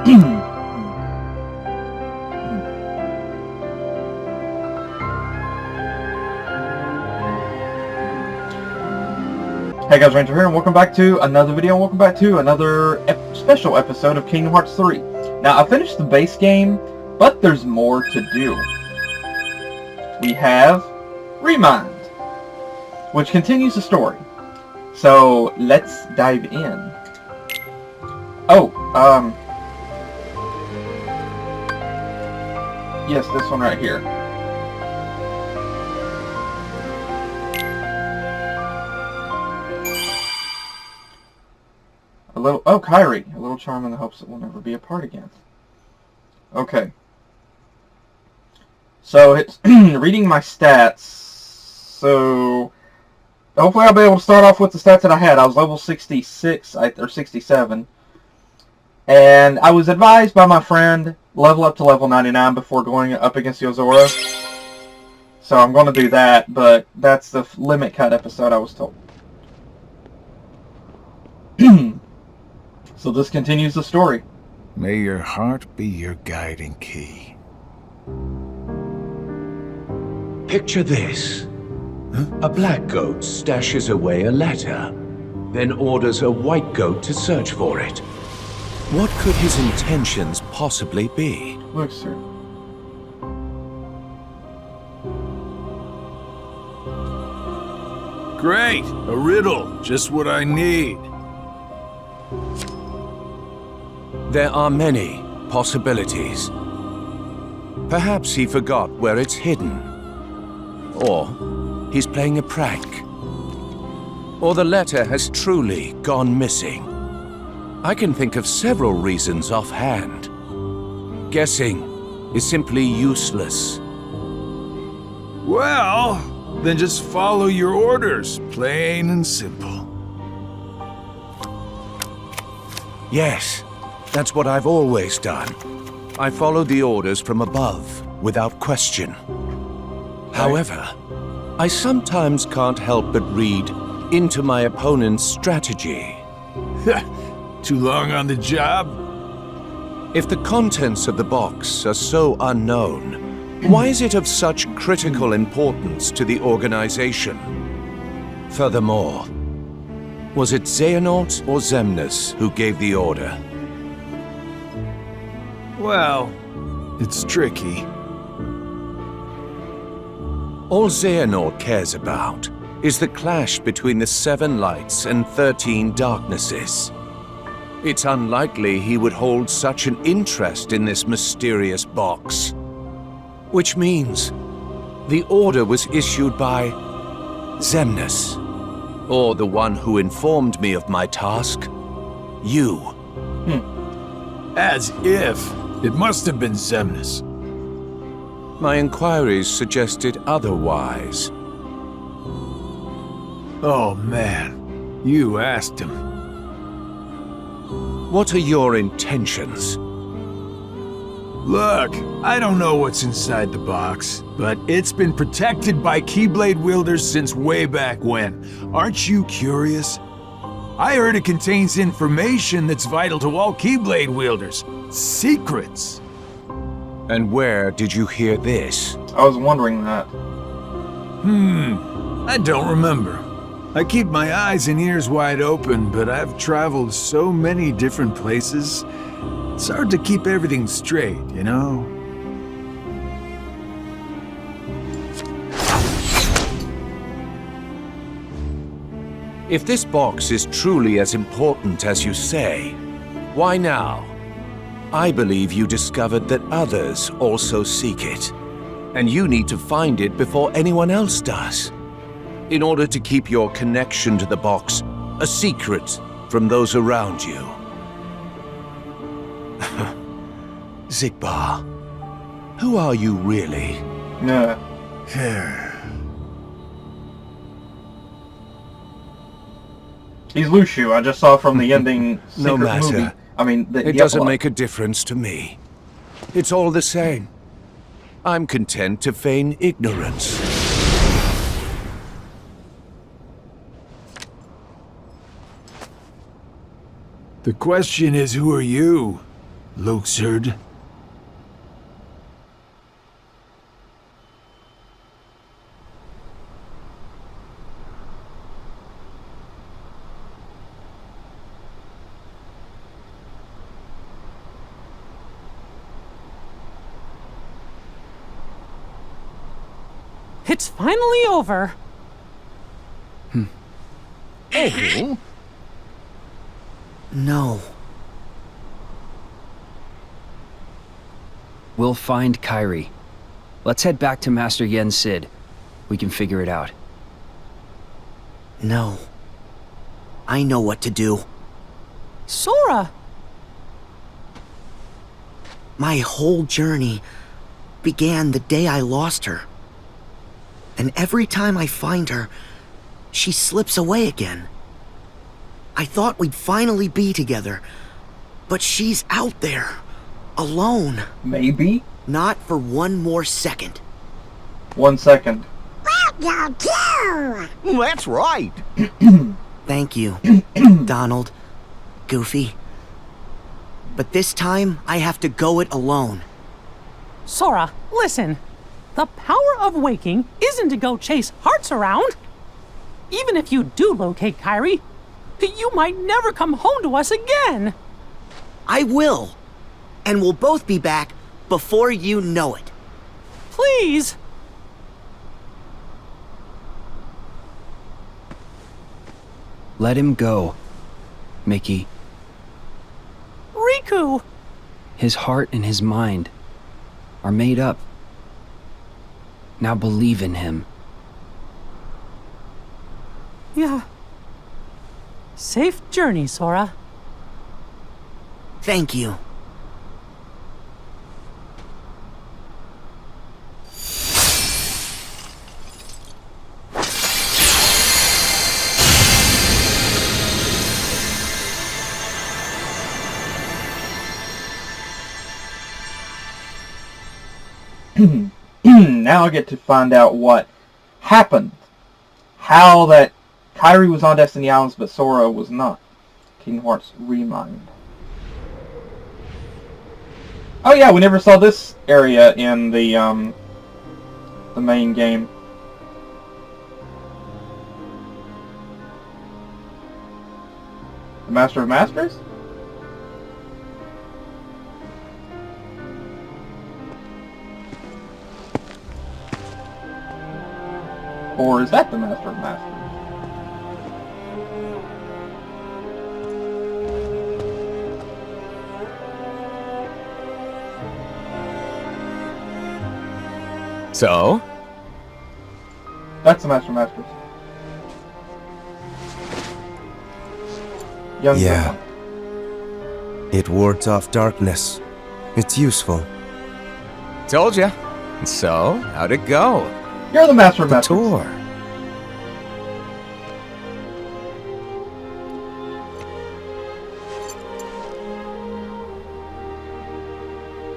Hey guys, Ranger here, and welcome back to another video, and welcome back to another special episode of Kingdom Hearts 3. Now, I finished the base game, but there's more to do. We have ReMind, which continues the story. So, let's dive in. Yes, this one right here. Kyrie. A little charm in the hopes it will never be apart again. Okay. So, it's reading my stats. So, hopefully I'll be able to start off with the stats that I had. I was level 66, or 67. And I was advised by my friend, level up to level 99 before going up against Sora. So I'm going to do that, but that's the limit cut episode I was told. So this continues the story. May your heart be your guiding key. Picture this. A black goat stashes away a letter, then orders a white goat to search for it. What could his intentions possibly be? Look, sir. Great! A riddle. Just what I need. There are many possibilities. Perhaps he forgot where it's hidden. Or he's playing a prank. Or the letter has truly gone missing. I can think of several reasons offhand. Guessing is simply useless. Well, then just follow your orders, plain and simple. Yes, that's what I've always done. I follow the orders from above, without question. However, I sometimes can't help but read into my opponent's strategy. Too long on the job? If the contents of the box are so unknown, why is it of such critical importance to the organization? Furthermore, was it Xehanort or Xemnas who gave the order? Well, it's tricky. All Xehanort cares about is the clash between the 7 lights and 13 darknesses. It's unlikely he would hold such an interest in this mysterious box. Which means the order was issued by Xemnas, or the one who informed me of my task, you. As if. It must have been Xemnas. My inquiries suggested otherwise. Oh man, you asked him. What are your intentions? Look, I don't know what's inside the box, but it's been protected by Keyblade wielders since way back when. Aren't you curious? I heard it contains information that's vital to all Keyblade wielders. Secrets. And where did you hear this? I was wondering that. I don't remember. I keep my eyes and ears wide open, but I've traveled so many different places. It's hard to keep everything straight, you know? If this box is truly as important as you say, why now? I believe you discovered that others also seek it, and you need to find it before anyone else does, in order to keep your connection to the box a secret from those around you. Xigbar, who are you really? Yeah. He's Lushu. I just saw from the ending No secret matter. movie. I mean, It doesn't make a difference to me. It's all the same. I'm content to feign ignorance. The question is, who are you? Loxerd? It's finally over. Oh? No. We'll find Kyrie. Let's head back to Master Yen Sid. We can figure it out. No. I know what to do. Sora! My whole journey began the day I lost her. And every time I find her, she slips away again. I thought we'd finally be together, but she's out there, alone. Maybe? Not for one more second. 1 second. That's right. Thank you, Donald, Goofy. But this time, I have to go it alone. Sora, listen. The power of waking isn't to go chase hearts around. Even if you do locate Kyrie, you might never come home to us again. I will. And we'll both be back before you know it. Please. Let him go, Mickey. Riku! His heart and his mind are made up. Now believe in him. Yeah. Safe journey, Sora. Thank you. Now I get to find out what happened. How that Kyrie was on Destiny Islands, but Sora was not. Kingdom Hearts ReMind. Oh yeah, we never saw this area in the main game. The Master of Masters? Or is that the Master of Masters? So? That's the Master of Masters. Young Yeah. Grandma. It wards off darkness. It's useful. Told ya. So, how'd it go? You're the Master of The Masters. tour.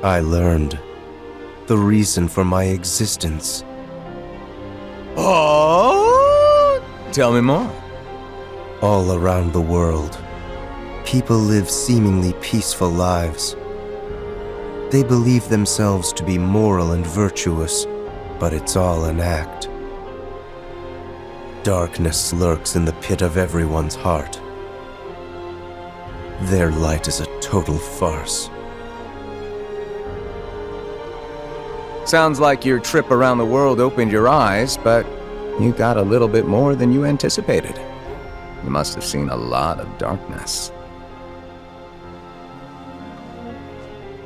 I learned the reason for my existence. Oh! Tell me more. All around the world, people live seemingly peaceful lives. They believe themselves to be moral and virtuous, but it's all an act. Darkness lurks in the pit of everyone's heart. Their light is a total farce. Sounds like your trip around the world opened your eyes, but you got a little bit more than you anticipated. You must have seen a lot of darkness.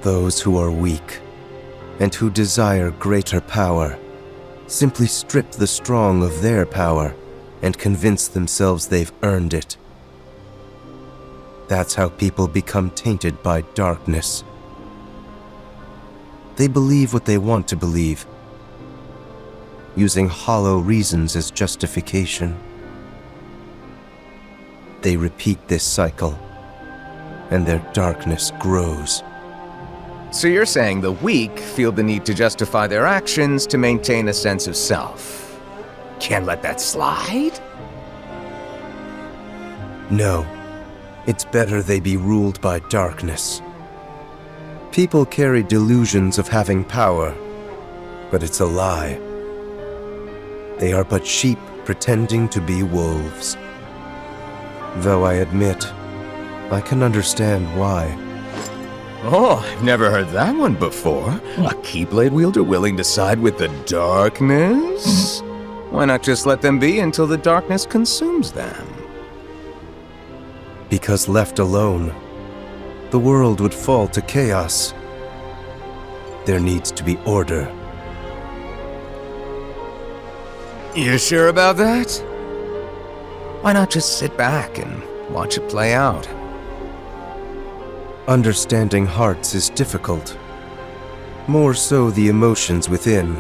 Those who are weak and who desire greater power simply strip the strong of their power and convince themselves they've earned it. That's how people become tainted by darkness. They believe what they want to believe, using hollow reasons as justification. They repeat this cycle, and their darkness grows. So you're saying the weak feel the need to justify their actions to maintain a sense of self. Can't let that slide? No, it's better they be ruled by darkness. People carry delusions of having power, but it's a lie. They are but sheep pretending to be wolves. Though I admit, I can understand why. Oh, I've never heard that one before. A Keyblade wielder willing to side with the darkness? Why not just let them be until the darkness consumes them? Because left alone, the world would fall to chaos. There needs to be order. You sure about that? Why not just sit back and watch it play out? Understanding hearts is difficult. More so the emotions within.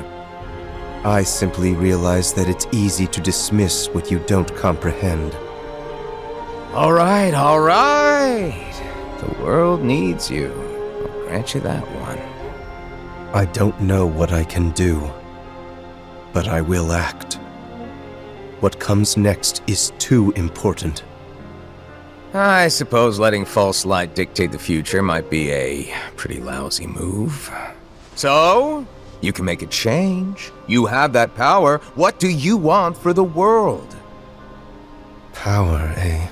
I simply realize that it's easy to dismiss what you don't comprehend. All right, all right. The world needs you. I'll grant you that one. I don't know what I can do, but I will act. What comes next is too important. I suppose letting false light dictate the future might be a pretty lousy move. So, you can make a change. You have that power. What do you want for the world? Power, eh?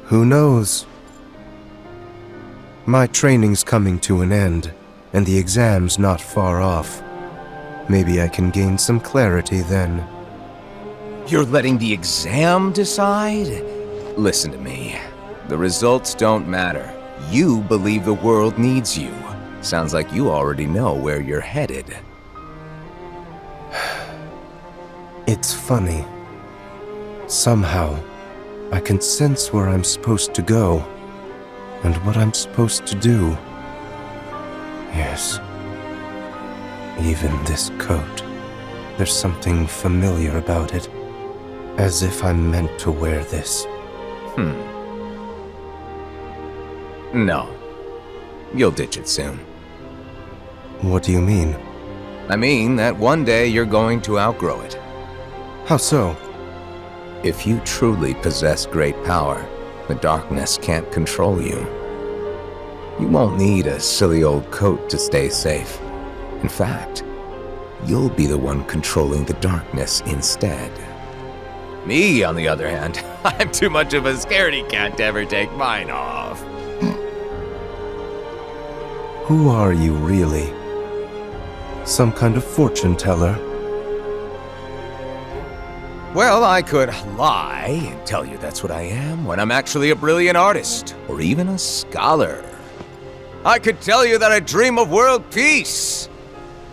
Who knows? My training's coming to an end, and the exam's not far off. Maybe I can gain some clarity then. You're letting the exam decide? Listen to me. The results don't matter. You believe the world needs you. Sounds like you already know where you're headed. It's funny. Somehow, I can sense where I'm supposed to go, and what I'm supposed to do. Yes. Even this coat. There's something familiar about it. As if I'm meant to wear this. No. You'll ditch it soon. What do you mean? I mean that one day you're going to outgrow it. How so? If you truly possess great power, the darkness can't control you. You won't need a silly old coat to stay safe. In fact, you'll be the one controlling the darkness instead. Me, on the other hand, I'm too much of a scaredy cat to ever take mine off. Who are you, really? Some kind of fortune teller? Well, I could lie and tell you that's what I am when I'm actually a brilliant artist, or even a scholar. I could tell you that I dream of world peace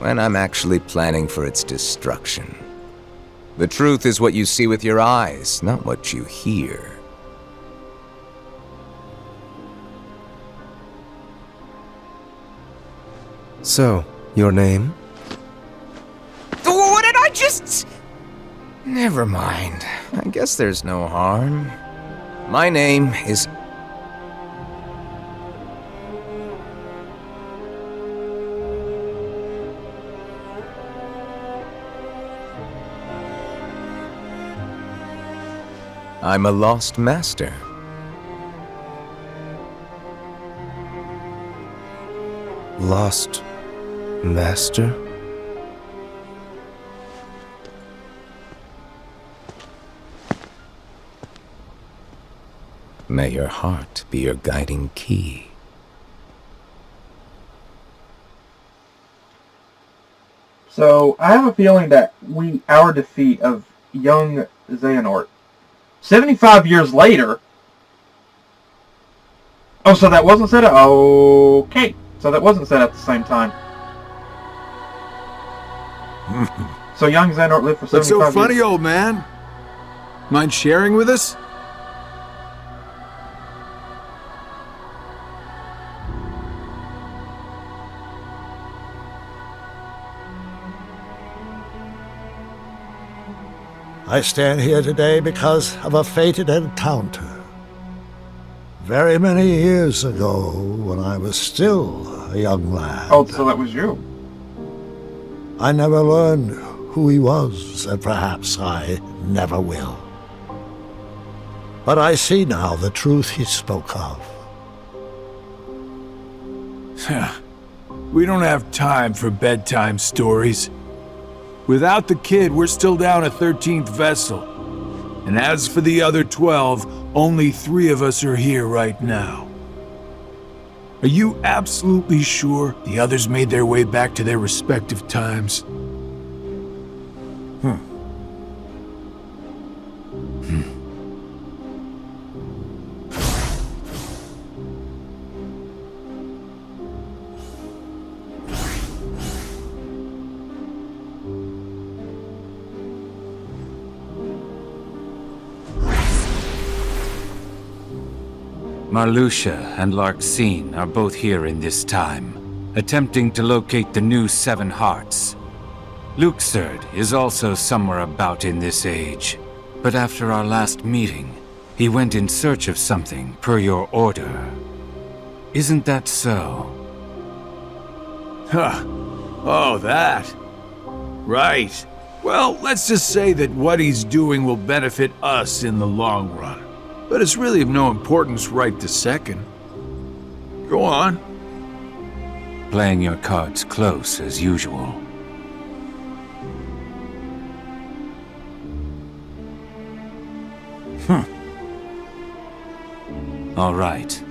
when I'm actually planning for its destruction. The truth is what you see with your eyes, not what you hear. So, your name? What did I just... Never mind. I guess there's no harm. My name is... I'm a lost master. Lost master? May your heart be your guiding key. So, I have a feeling that our defeat of young Xehanort 75 years later... Oh, so that wasn't said at... Okay. So that wasn't said at the same time. So young Xehanort lived for 75 What's so years. funny, old man? Mind sharing with us? I stand here today because of a fated encounter. Very many years ago, when I was still a young lad. Oh, so that was you. I never learned who he was, and perhaps I never will. But I see now the truth he spoke of. We don't have time for bedtime stories. Without the kid, we're still down a 13th vessel. And as for the other 12, only 3 of us are here right now. Are you absolutely sure the others made their way back to their respective times? Marluxia and XIII are both here in this time, attempting to locate the new 7 hearts. XIII is also somewhere about in this age, but after our last meeting, he went in search of something per your order. Isn't that so? Huh. Oh, that. Right. Well, let's just say that what he's doing will benefit us in the long run. But it's really of no importance right this second. Go on. Playing your cards close as usual. All right.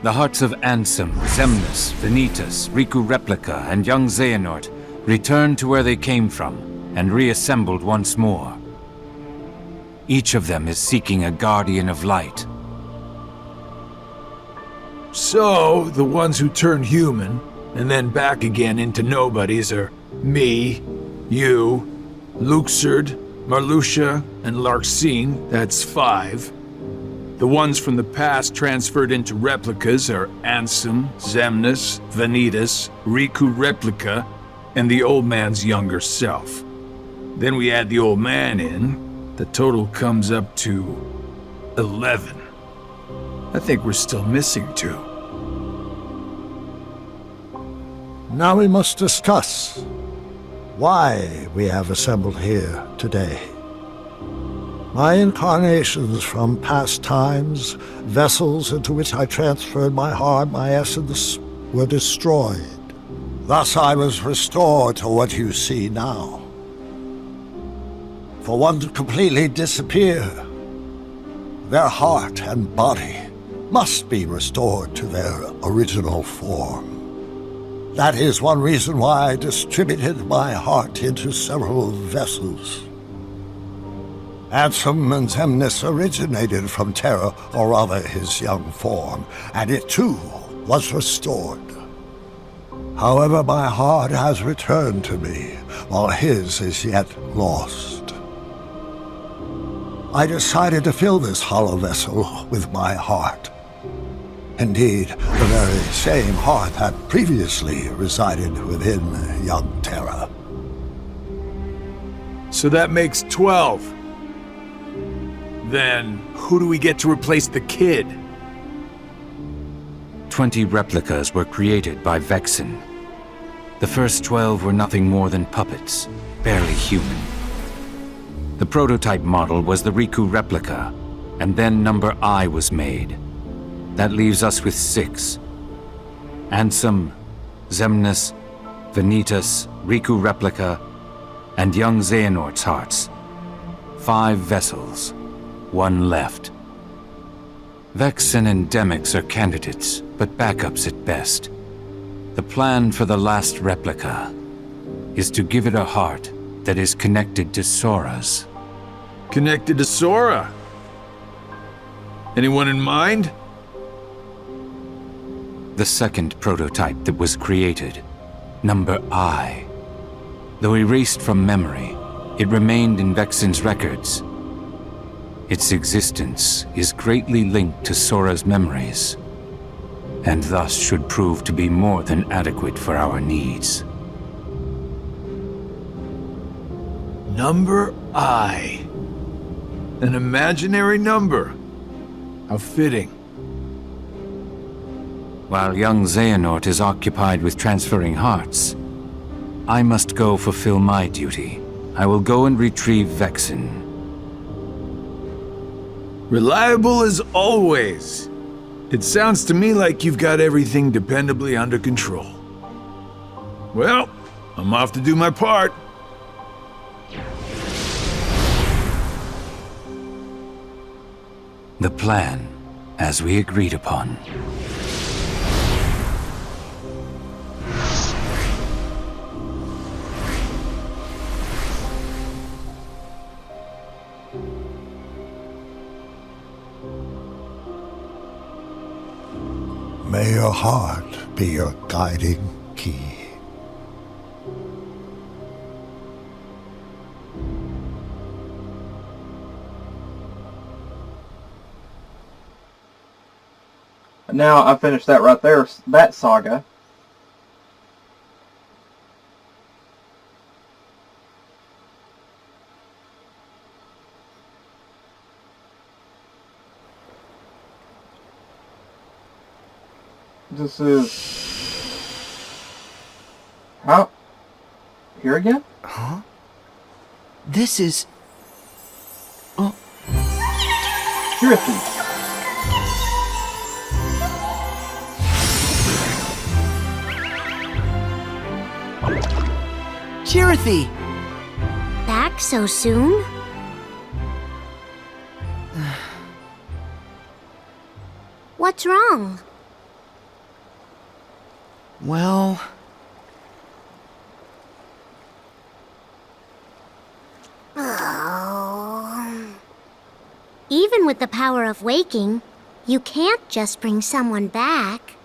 The hearts of Ansem, Xemnas, Vanitas, Riku Replica, and young Xehanort returned to where they came from and reassembled once more. Each of them is seeking a guardian of light. So, the ones who turn human, and then back again into nobodies are me, you, Luxord, Marluxia, and XIII, that's 5. The ones from the past transferred into replicas are Ansem, Xemnas, Vanitas, Riku Replica, and the old man's younger self. Then we add the old man in. The total comes up to 11. I think we're still missing 2. Now we must discuss why we have assembled here today. My incarnations from past times, vessels into which I transferred my heart, my essence, were destroyed. Thus I was restored to what you see now. For one to completely disappear, their heart and body must be restored to their original form. That is one reason why I distributed my heart into several vessels. Ansem and Xemnas originated from Terra, or rather his young form, and it too was restored. However, my heart has returned to me, while his is yet lost. I decided to fill this hollow vessel with my heart. Indeed, the very same heart that previously resided within young Terra. So that makes 12. Then, who do we get to replace the kid? 20 replicas were created by Vexen. The first 12 were nothing more than puppets, barely human. The prototype model was the Riku Replica, and then number I was made. That leaves us with 6. Ansem, Xemnas, Vanitas, Riku Replica, and young Xehanort's hearts. 5 vessels, 1 left. Vexen and Demyx are candidates, but backups at best. The plan for the last replica is to give it a heart that is connected to Sora's. Connected to Sora? Anyone in mind? The second prototype that was created, number I. Though erased from memory, it remained in Vexen's records. Its existence is greatly linked to Sora's memories, and thus should prove to be more than adequate for our needs. Number I. An imaginary number. How fitting. While young Xehanort is occupied with transferring hearts, I must go fulfill my duty. I will go and retrieve Vexen. Reliable as always. It sounds to me like you've got everything dependably under control. Well, I'm off to do my part. The plan, as we agreed upon. May your heart be your guiding key. Now I finished that right there, that saga. This is... How? Here again? Huh? This is... Oh. Trippy. Chirithy! Back so soon? What's wrong? Well... Oh. Even with the power of waking, you can't just bring someone back.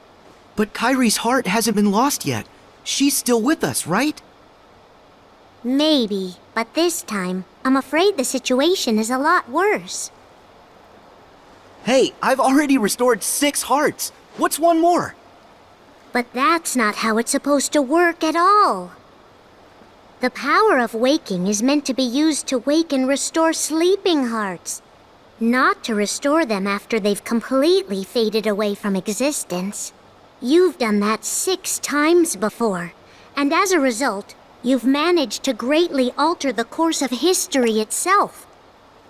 But Kyrie's heart hasn't been lost yet. She's still with us, right? Maybe, but this time, I'm afraid the situation is a lot worse. Hey, I've already restored 6 hearts. What's one more? But that's not how it's supposed to work at all. The power of waking is meant to be used to wake and restore sleeping hearts, not to restore them after they've completely faded away from existence. You've done that 6 times before, and as a result, you've managed to greatly alter the course of history itself.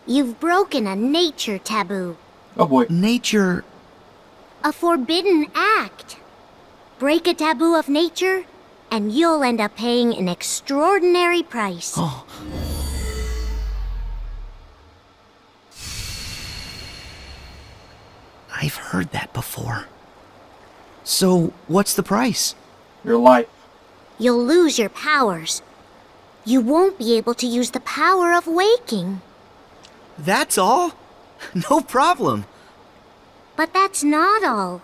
You've broken a nature taboo. Oh boy. Nature... A forbidden act. Break a taboo of nature, and you'll end up paying an extraordinary price. Oh. I've heard that before. So, what's the price? Your life. You'll lose your powers. You won't be able to use the power of waking. That's all? No problem. But that's not all.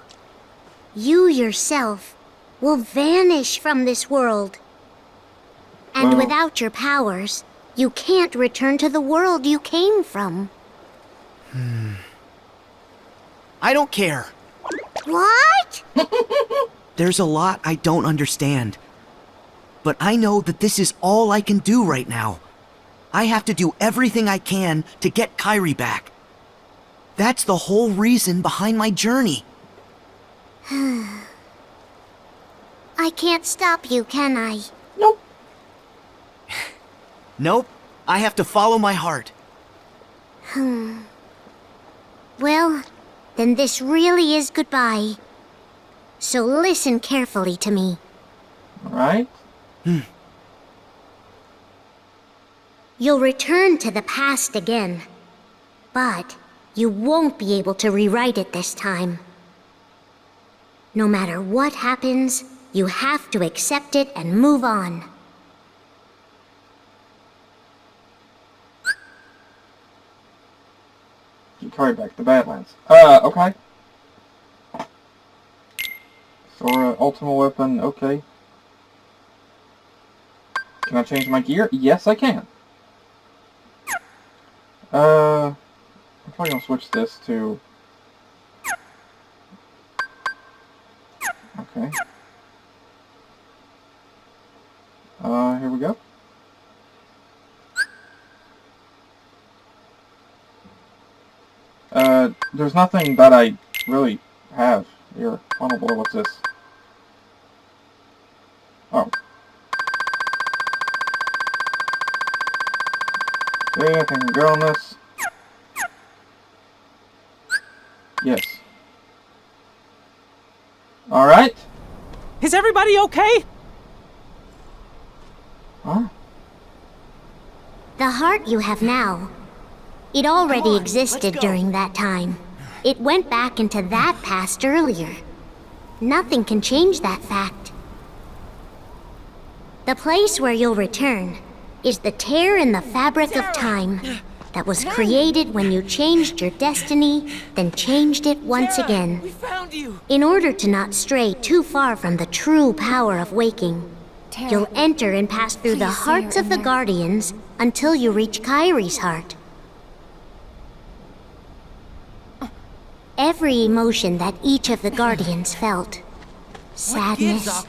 You yourself will vanish from this world. And without your powers, you can't return to the world you came from. I don't care. What? There's a lot I don't understand. But I know that this is all I can do right now. I have to do everything I can to get Kyrie back. That's the whole reason behind my journey. I can't stop you, can I? Nope. Nope. I have to follow my heart. Well, then this really is goodbye. So listen carefully to me. Alright. You'll return to the past again, but you won't be able to rewrite it this time. No matter what happens, you have to accept it and move on. You carry back the Badlands. Okay. Sora, ultimate weapon, okay. Can I change my gear? Yes, I can. I'm probably gonna switch this to... Okay. Here we go. There's nothing that I really have here. I don't know what's this. Oh. Okay, I think I can go on this. Yes. Alright. Is everybody okay? Huh? The heart you have now, it already existed during that time. It went back into that past earlier. Nothing can change that fact. The place where you'll return is the tear in the fabric of time that was created when you changed your destiny, then changed it once again. We found you! In order to not stray too far from the true power of waking, you'll enter and pass through the hearts of the Guardians until you reach Kairi's heart. Every emotion that each of the Guardians felt, sadness,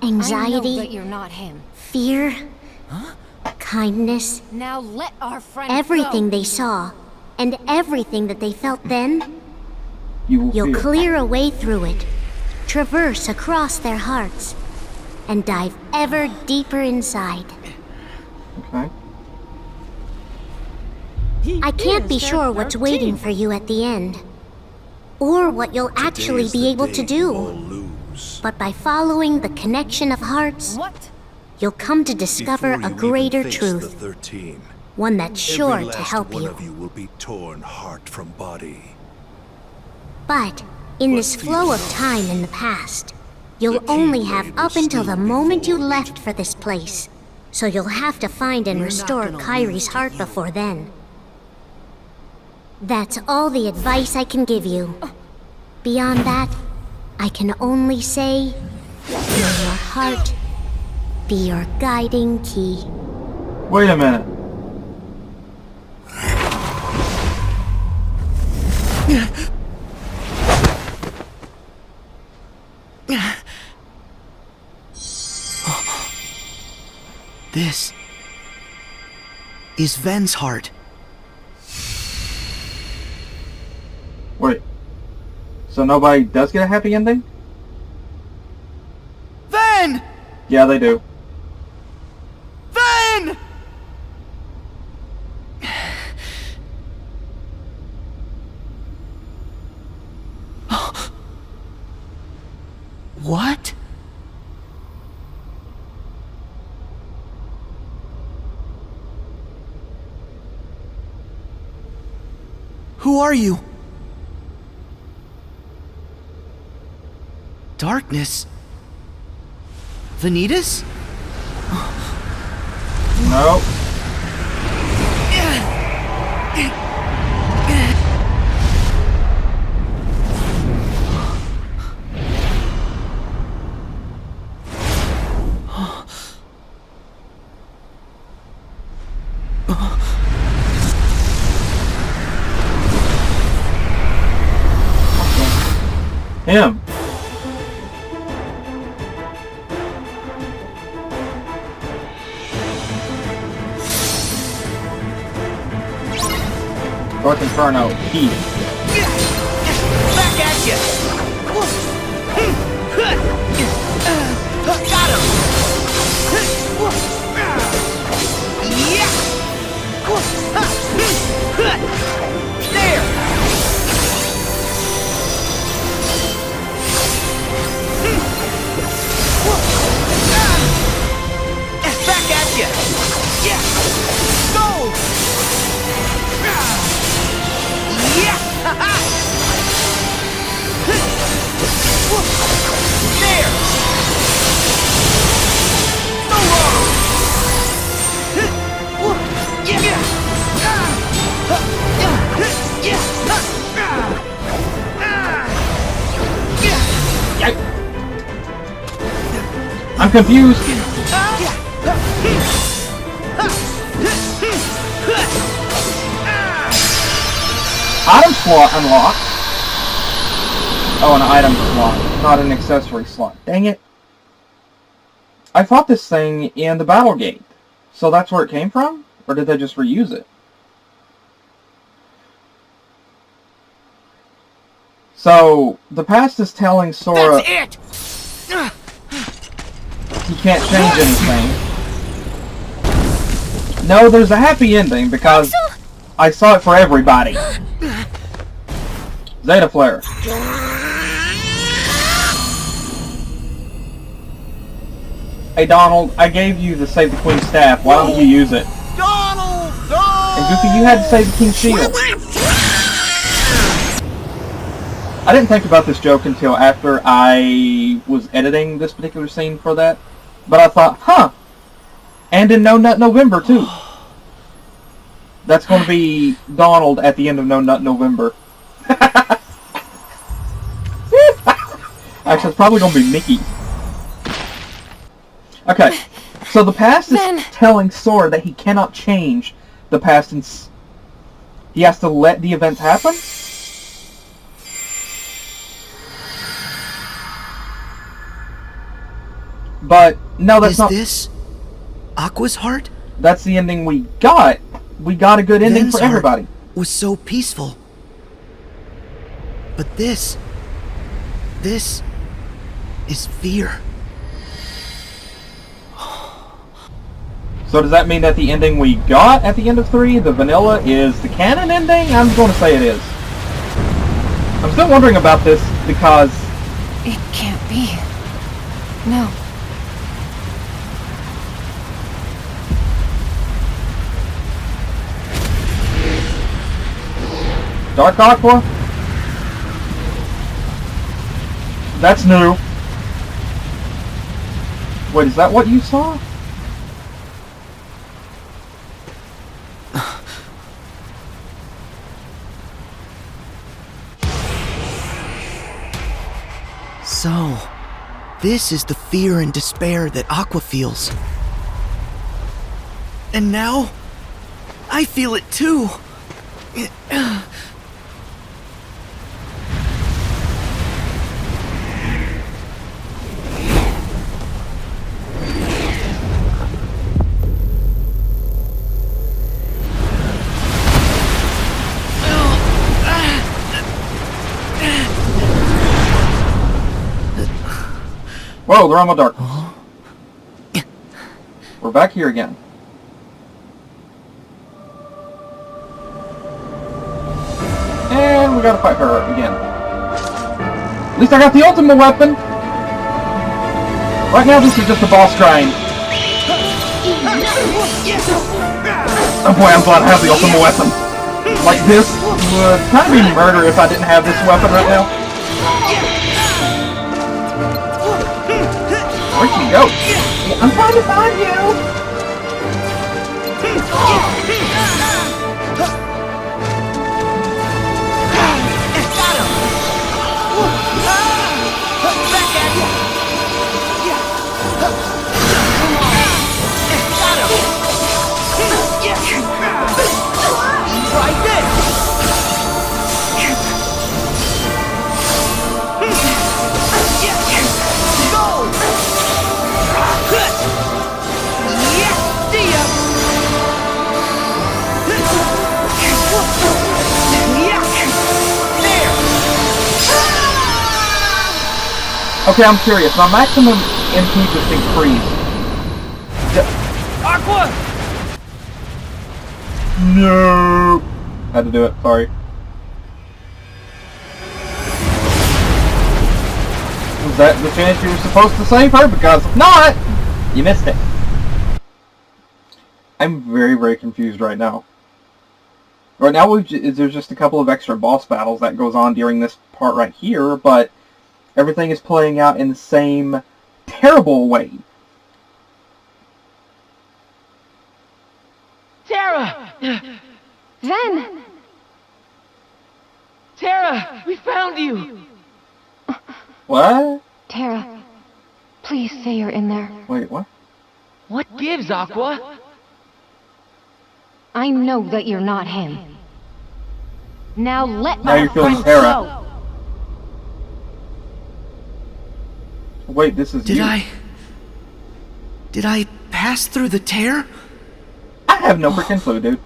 anxiety, I know that you're not him. fear, kindness, Now let our friend everything go. they saw, and everything that they felt then, You'll you'll feel. clear a way through it, traverse across their hearts, and dive ever deeper inside. Okay. I can't be sure what's waiting for you at the end, or what you'll actually be able to do. But by following the connection of hearts, you'll come to discover a greater truth, one that's sure to help you. You will be torn heart from body. But in this flow of time in the past, you'll only have up until the moment you left for this place, so you'll have to find and restore Kairi's heart before then. That's all the advice I can give you. Beyond that, I can only say, may your heart be your guiding key. Wait a minute. This is Ven's heart. Wait. So nobody does get a happy ending? Ven! Yeah, they do. Ven! What? Who are you? Darkness? Vanitas? No. Him. Dark Inferno, Heat. Back at you! Got him! There! Back at you! Yeah! Go! Yeah! There! So long! I'm confused. Item slot unlocked. Oh, an item slot, not an accessory slot. Dang it. I fought this thing in the battle gate. So that's where it came from? Or did they just reuse it? So, the past is telling Sora That's it! he can't change anything. No, there's a happy ending because I saw it for everybody. Zeta Flare. Hey Donald, I gave you the Save the Queen staff. Why don't you use it? Donald! No! And Goofy, you had to save the King's shield. I didn't think about this joke until after I was editing this particular scene for that. But I thought, huh. And in No Nut November, too. That's going to be Donald at the end of No Nut November. Actually, it's probably going to be Mickey. Okay, so the past is telling Sora that he cannot change the past, and he has to let the events happen? But, no, that's not... Is this Aqua's heart? That's the ending we got. We got a good ending for everybody. Was so peaceful. But this is fear. So does that mean that the ending we got at the end of 3, the vanilla, is the canon ending? I'm going to say it is. I'm still wondering about this because... It can't be. No. Dark Aqua? That's new. Wait, is that what you saw? So, this is the fear and despair that Aqua feels. And now, I feel it too. Whoa, the realm of darkness. We're back here again. And we gotta fight her again. At least I got the ultimate weapon! Right now this is just a boss grind. Oh boy, I'm glad I have the ultimate weapon. Like this would kind of be murder if I didn't have this weapon right now. Where'd you go? I'm trying to find you! Okay, I'm curious. My maximum MP just increased. Aqua! No! Had to do it, sorry. Was that the chance you were supposed to save her? Because if not, you missed it. I'm very, very confused right now. Right now, there's just a couple of extra boss battles that goes on during this part right here, but everything is playing out in the same terrible way. Terra! Ven! Terra! We found you! What? Terra, please say you're in there. Wait, what? What gives, Aqua? I know that you're not him. Now let Now our you're feeling friend Terra. go. Wait, this is you. Did I pass through the tear? I have no freaking clue, dude.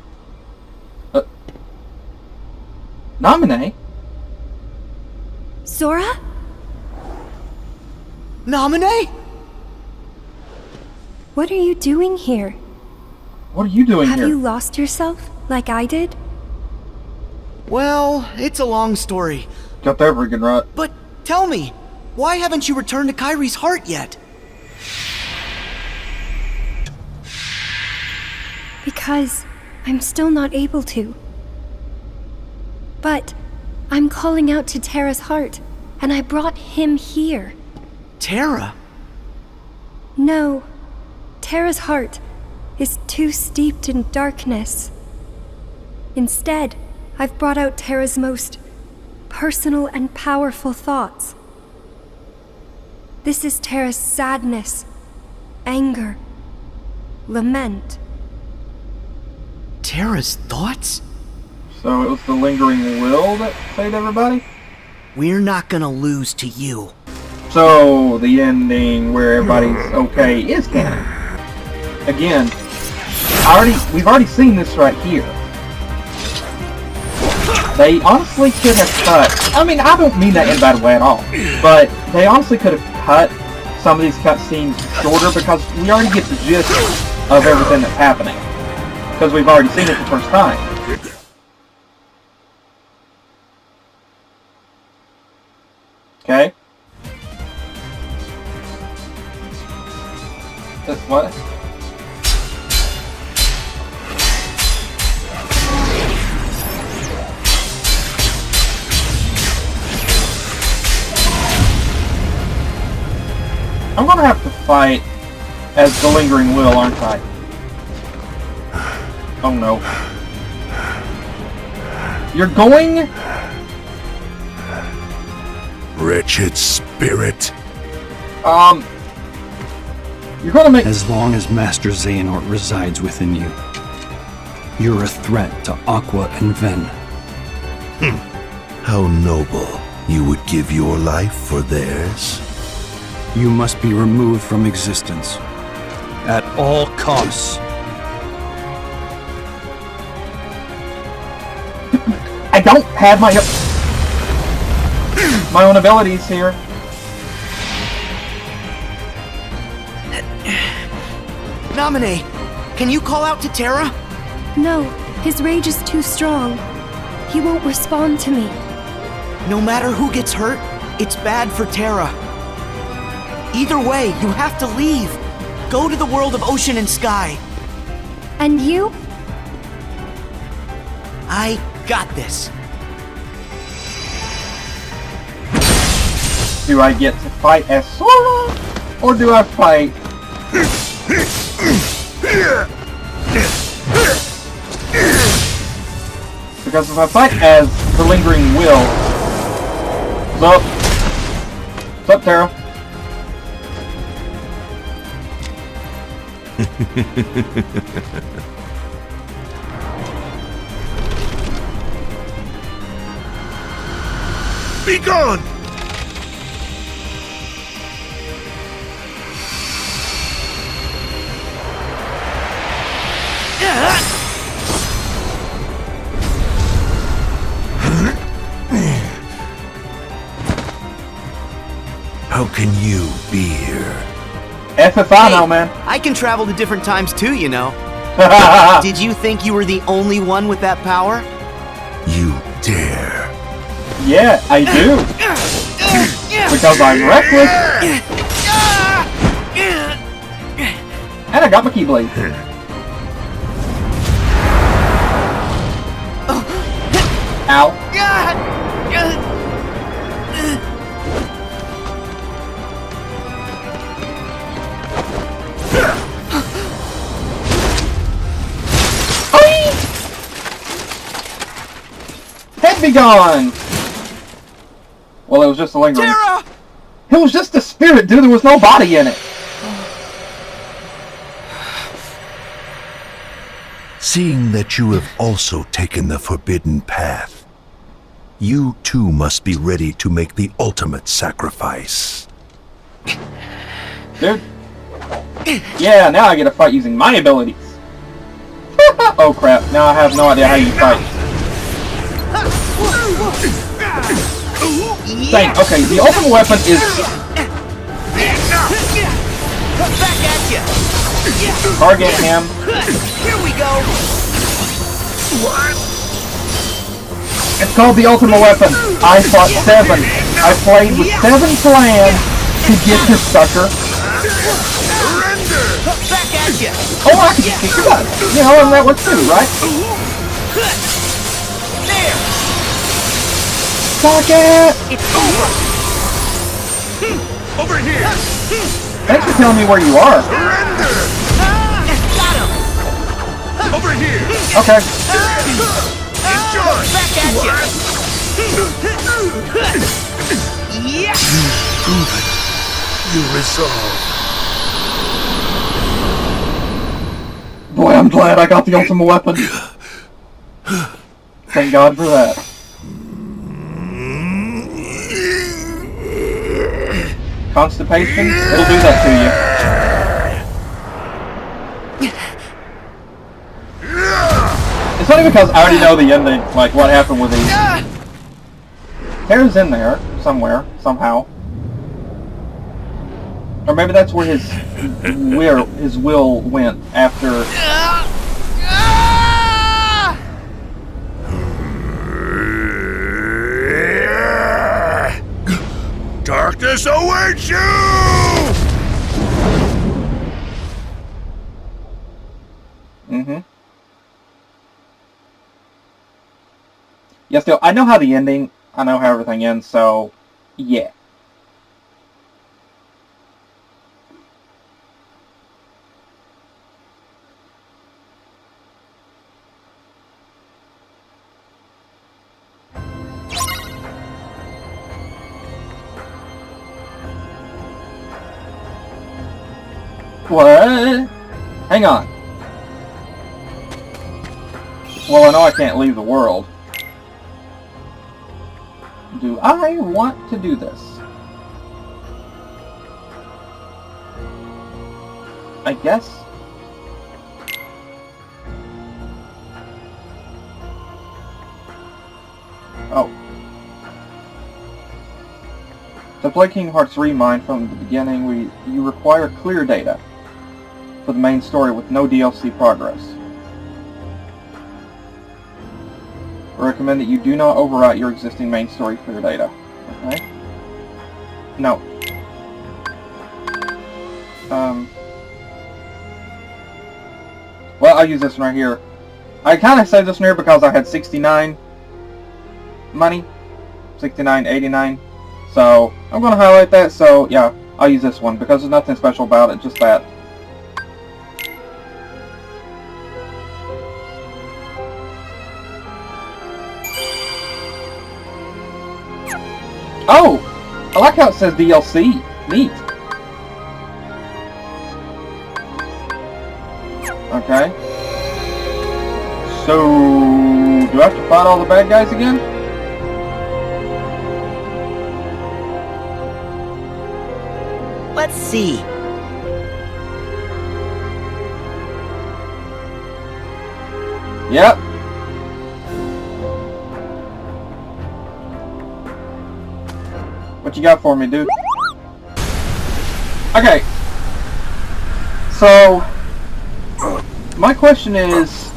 Nominee? Sora? Nominee? What are you doing here? What are you doing here? Have you lost yourself, like I did? Well, it's a long story. Got that freaking right. But tell me, why haven't you returned to Kyrie's heart yet? Because I'm still not able to. But I'm calling out to Terra's heart, and I brought him here. Terra? No. Terra's heart is too steeped in darkness. Instead, I've brought out Terra's most personal and powerful thoughts. This is Terra's sadness, anger, lament. Terra's thoughts? So it was the lingering will that saved everybody? We're not gonna lose to you. So the ending where everybody's okay is canon. Again, we've already seen this right here. They honestly could have cut. I mean, I don't mean that in a bad way at all. But they honestly could have cut some of these cutscenes shorter because we already get the gist of everything that's happening. Because we've already seen it the first time. Okay? That's what? I'm gonna have to fight as the lingering will, aren't I? Oh no. You're going? Wretched spirit. You're gonna make... As long as Master Xehanort resides within you, you're a threat to Aqua and Ven. How noble. You would give your life for theirs? You must be removed from existence. At all costs. I don't have my own abilities here. Naminé, can you call out to Terra? No, his rage is too strong. He won't respond to me. No matter who gets hurt, it's bad for Terra. Either way, you have to leave. Go to the world of ocean and sky. And you? I got this. Do I get to fight as Sora? Or do I fight... Because if I fight as the lingering will... What's up? What's up, Terra? Be gone! How can you be here? FFI now, man. I can travel to different times too, you know. Did you think you were the only one with that power? You dare. Yeah, I do. Because I'm reckless. And I got my Keyblade. Ow. Head be gone! Well, it was just a lingering. Terra! It was just a spirit, dude. There was no body in it. Seeing that you have also taken the forbidden path, you too must be ready to make the ultimate sacrifice. Dude. Yeah, now I get to fight using my abilities. Oh crap, now I have no idea how you fight. Dang, okay, the ultimate weapon is... Back at ya! Target him. Here we go! It's called the ultimate weapon. I fought 7. I played with 7 plans to get this sucker. Back at you! Oh, I can just kick your butt. You know, and that works too, right? There! Suck it! It's over! Over here! Thanks for telling me where you are. Surrender! Got him! Over here! Okay. Enjoy! Back at you! Yeah! You resolve. Boy, I'm glad I got the ultimate weapon. Thank God for that. Constipation? It'll do that to you. It's funny because I already know the ending, like what happened with these. Tara's in there, somewhere, somehow. Or maybe that's where his will went after. Darkness awaits you! Mm-hmm. Yeah, still, I know how the ending, I know how everything ends, so, yeah. What? Hang on. Well, I know I can't leave the world. Do I want to do this? I guess. Oh. To play Kingdom Hearts ReMind from the beginning, you require clear data for the main story with no DLC progress. I recommend that you do not overwrite your existing main story clear data. Okay? No. Well, I'll use this one right here. I kind of saved this one here because I had 69 money. 69.89. So, I'm going to highlight that, so yeah, I'll use this one because there's nothing special about it, just that. Oh! I like how it says DLC. Neat. Okay. So, do I have to fight all the bad guys again? Let's see. Yep. What you got for me, dude? Okay. So, my question is,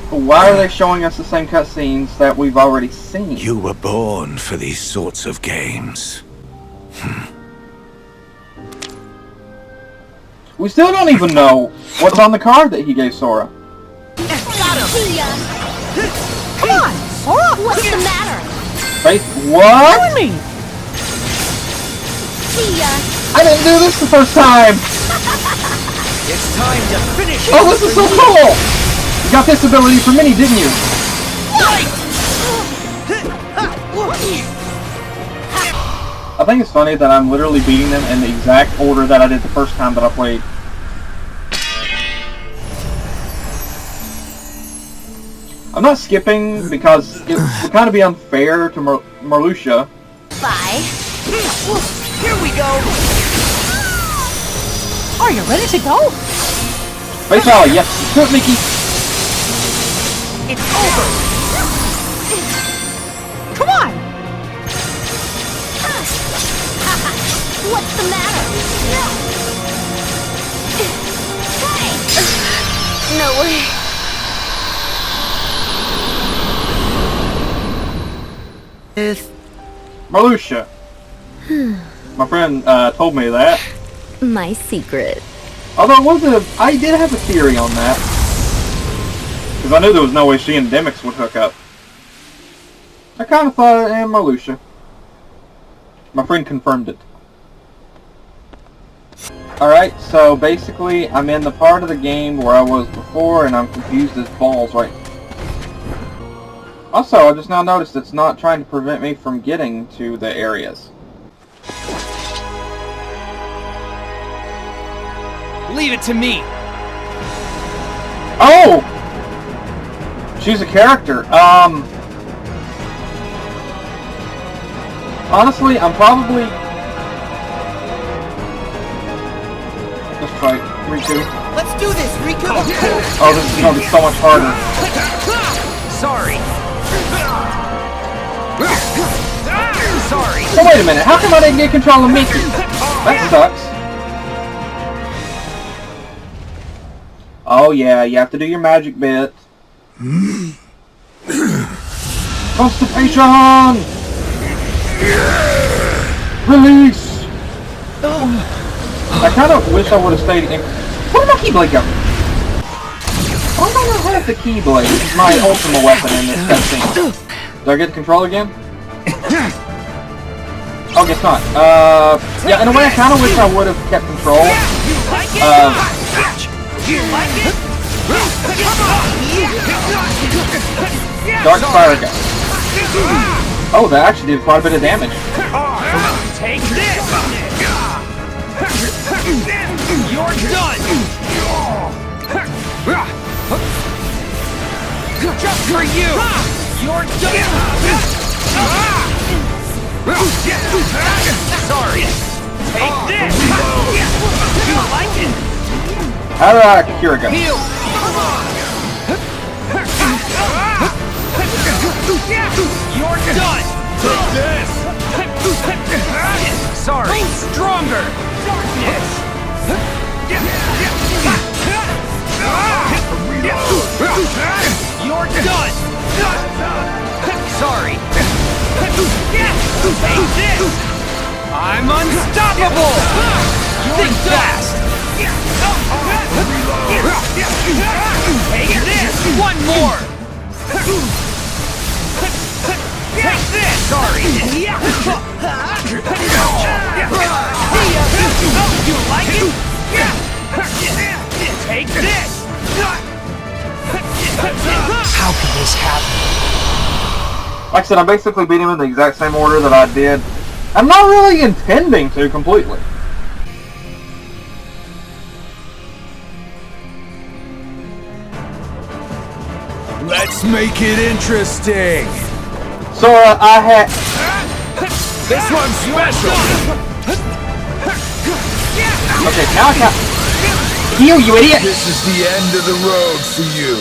why are they showing us the same cutscenes that we've already seen? You were born for these sorts of games. We still don't even know what's on the card that he gave Sora. Come on, Sora! What's the matter? Faith, what? Join me! See ya. I didn't do this the first time! It's time to finish it. Oh, this is so cool! You got this ability for Minnie, didn't you? I think it's funny that I'm literally beating them in the exact order that I did the first time that I played. I'm not skipping because it would kind of be unfair to Marluxia. Bye. Here we go. Are you ready to go? Face Valley, yes. Do it, Mickey. It's over. Come on! What's the matter? Hey! No way. Marluxia. My friend told me that. My secret. Although I did have a theory on that. Because I knew there was no way she and Demix would hook up. I kind of thought, Marluxia. My friend confirmed it. Alright, so basically, I'm in the part of the game where I was before, and I'm confused as balls right. Also, I just now noticed it's not trying to prevent me from getting to the areas. Leave it to me. Oh! She's a character. Honestly, I'm probably... Let's try Riku. Let's do this, Riku! Oh, this is gonna be so much harder. Sorry. Sorry. So wait a minute, how come I didn't get control of Mickey? That sucks. Oh yeah, you have to do your magic bit. Constipation! Release! I kind of wish I would have stayed in... Where did my Keyblade go? Why do I not have the Keyblade? This is my ultimate weapon in this cutscene. Do I get the control again? Oh, guess not. Yeah, in a way I kind of wish I would have kept control. Dark Fire Gun. Oh, that actually did quite a bit of damage. Take this! You're done! Just for you! You're done! Sorry! Take this! You like it? How did I cure a gun? Heal! You're done! Take this! Sorry! Stronger! Darkness! You're done! Sorry! Take this! I'm unstoppable! Think fast! Take this! One more! Take this! Sorry! You like it? Take this! How could this happen? Like I said, I basically beat him in the exact same order that I did. I'm not really intending to completely. Let's make it interesting. Sora, I had... This one's special. Okay, now I can't... Heal, you idiot! This is the end of the road for you.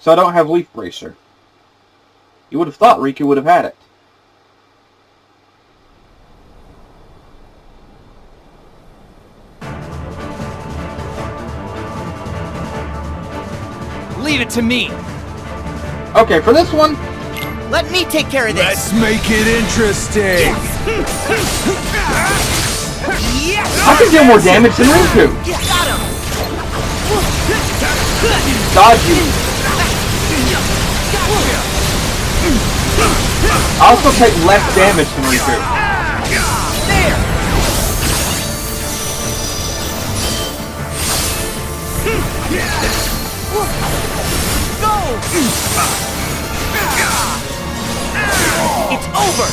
So I don't have Leaf Bracer. You would have thought Riku would have had it. Leave it to me. Okay, for this one... Let me take care of this. Let's make it interesting. I can deal more damage than Riku. Got him. Dodge you. I also take less damage than Riku. There. Go. It's over.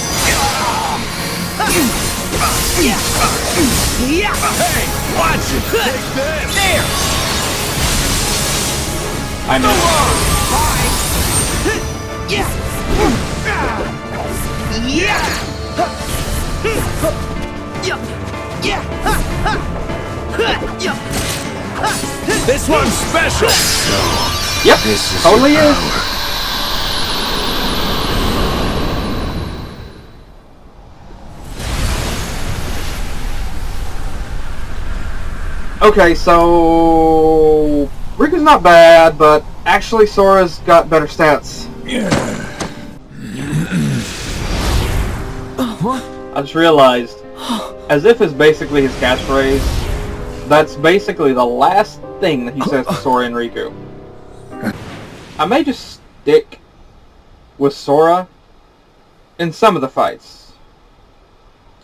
Hey, watch it. Take this. There. I know. This one's special. Yep, totally is. Okay, so Riku's not bad, but actually Sora's got better stats. I just realized, as if it's basically his catchphrase, that's basically the last thing that he says to Sora and Riku. I may just stick with Sora in some of the fights.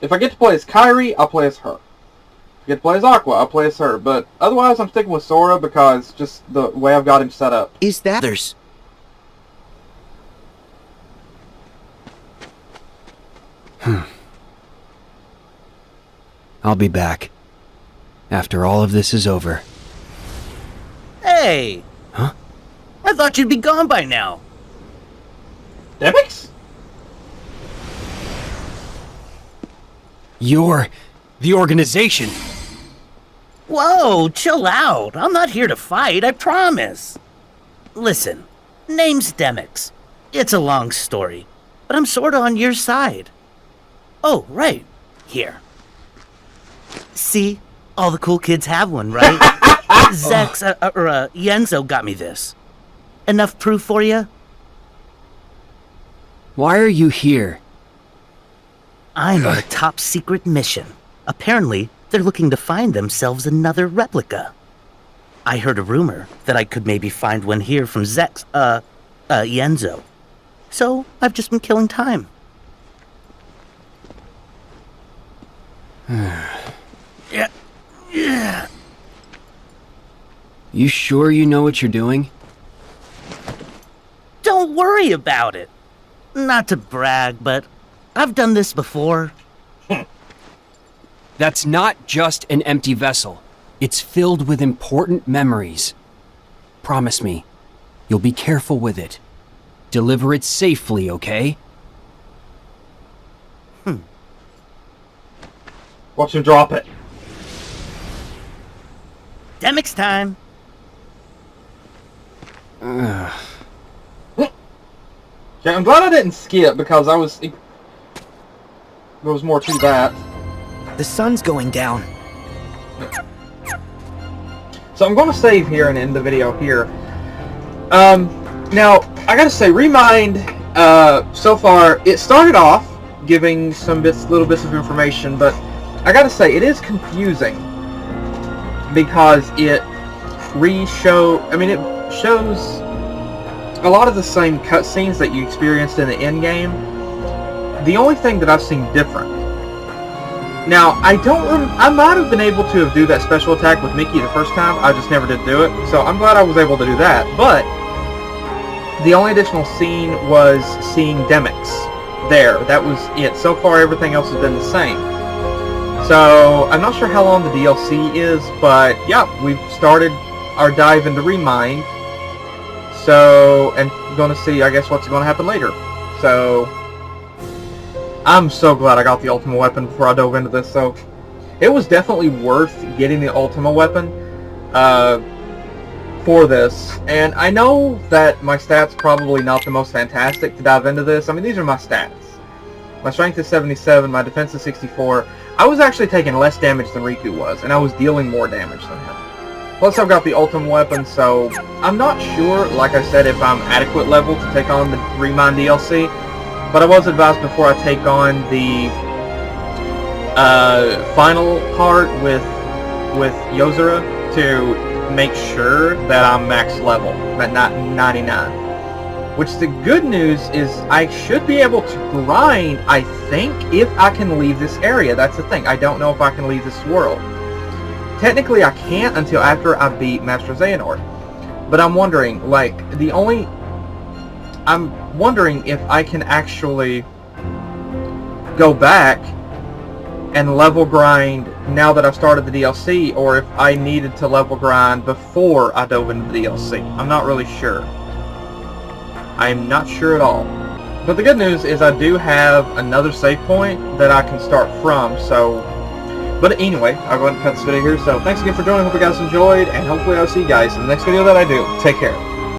If I get to play as Kairi, I'll play as her. If I get to play as Aqua, I'll play as her. But otherwise, I'm sticking with Sora because just the way I've got him set up. Is that others? I'll be back. After all of this is over. Hey! Huh? I thought you'd be gone by now. Demix? You're the organization. Whoa, chill out. I'm not here to fight, I promise. Listen, name's Demix. It's a long story, but I'm sorta on your side. Oh, right. Here. See? All the cool kids have one, right? Yenzo got me this. Enough proof for you? Why are you here? I'm on a top secret mission. Apparently, they're looking to find themselves another replica. I heard a rumor that I could maybe find one here from Yenzo. So, I've just been killing time. Yeah. You sure you know what you're doing? Don't worry about it. Not to brag, but I've done this before. That's not just an empty vessel. It's filled with important memories. Promise me, you'll be careful with it. Deliver it safely, okay? Watch him drop it. Demix time. Okay, I'm glad I didn't skip because there was more to that. The sun's going down. So I'm going to save here and end the video here. Now, I gotta say, ReMind, so far, it started off giving some little bits of information, but I gotta say, it is confusing because it shows a lot of the same cutscenes that you experienced in the end game. The only thing that I've seen different. Now, I might have been able to do that special attack with Mickey the first time, I just never did do it, so I'm glad I was able to do that, but the only additional scene was seeing Demix there. That was it. So far, everything else has been the same. So, I'm not sure how long the DLC is, but yeah, we've started our dive into ReMind. So, and going to see, I guess, what's going to happen later. So, I'm so glad I got the Ultima weapon before I dove into this. So, it was definitely worth getting the Ultima weapon for this. And I know that my stats probably not the most fantastic to dive into this. I mean, these are my stats. My strength is 77, my defense is 64. I was actually taking less damage than Riku was, and I was dealing more damage than him. Plus, I've got the Ultima weapon, so I'm not sure, like I said, if I'm adequate level to take on the ReMind DLC. But I was advised before I take on the final part with Yozora to make sure that I'm max level, at 99. Which the good news is I should be able to grind, I think, if I can leave this area. That's the thing. I don't know if I can leave this world. Technically, I can't until after I beat Master Xehanort. But I'm wondering, like, I'm wondering if I can actually go back and level grind now that I've started the DLC, or if I needed to level grind before I dove into the DLC. I'm not really sure. I'm not sure at all. But the good news is I do have another save point that I can start from, so... But anyway, I'll go ahead and cut this video here, so thanks again for joining, hope you guys enjoyed, and hopefully I'll see you guys in the next video that I do. Take care.